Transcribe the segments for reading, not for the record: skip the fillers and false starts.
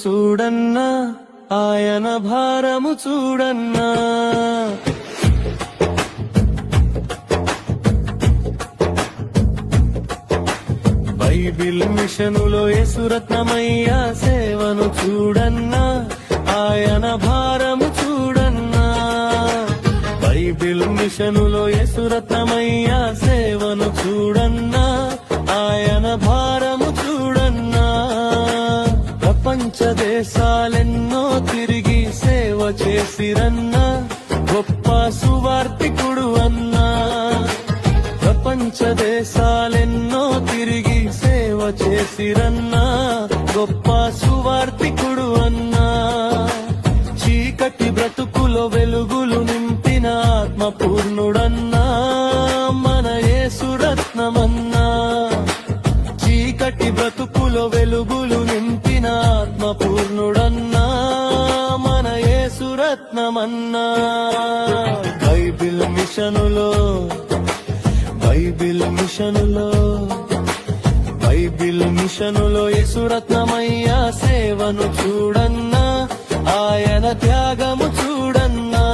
చూడన్నా, ఆయన భారము చూడన్నా. బైబిల్ మిషనులో యేసురత్నమయ్య సేవను చూడన్నా, ఆయన భారము చూడన్నా. బైబిల్ మిషనులో యేసురత్నమయ్య సేవను చూడన్నా, ఆయన భారము చూడన్నా. ప్రపంచ దేశాలెన్నో తిరిగి సేవ చేసిరన్నా, గొప్ప సువార్తికుడు అన్నా. ప్రపంచ దేశాలెన్నో తిరిగి సేవ చేసిరన్నా, గొప్ప సువార్తికుడు అన్నా. చీకటి బ్రతుకులో వెలుగులు నింపిన ఆత్మపూర్ణుడన్నా, మన యేసురత్నమన్నా. చీకటి బ్రతుకులో వెలుగులు నింపిన ఆత్మపూర్ణుడన్నా, మన యేసురత్నమన్నా. బైబిల్ మిషనులో బైబిల్ మిషనులో యేసురత్నమయ్య సేవను చూడన్నా, ఆయన త్యాగము చూడన్నా.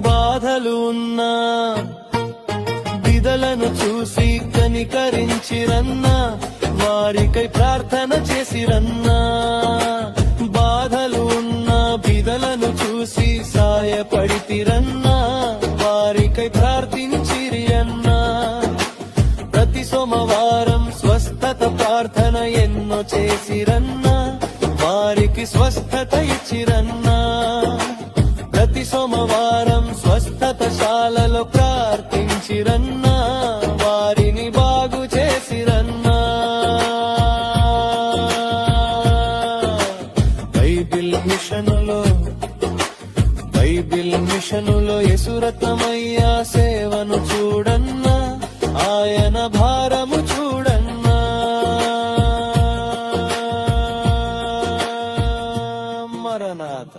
బాధలు ఉన్నా, బిదలను చూసి కనికరించిరన్నా, వారికై ప్రార్థన చేసిరన్నా. బాధలు ఉన్నా, బిదలను చూసి సాయపడితిరన్నా, వారికై ప్రార్థించిరి అన్నా. ప్రతి సోమవారం స్వస్థత ప్రార్థన ఎన్నో చేసిరన్నా, వారికి స్వస్థత ఇచ్చిరన్నా. ప్రతి సోమవారం స్వస్థత శాలలో ప్రార్థించిరన్నా, వారిని బాగు చేసిరన్నా. బైబిల్ మిషనులో యేసురత్నమయ్య సేవను చూడన్నా, ఆయన భారము చూడన్నా. మరణాత.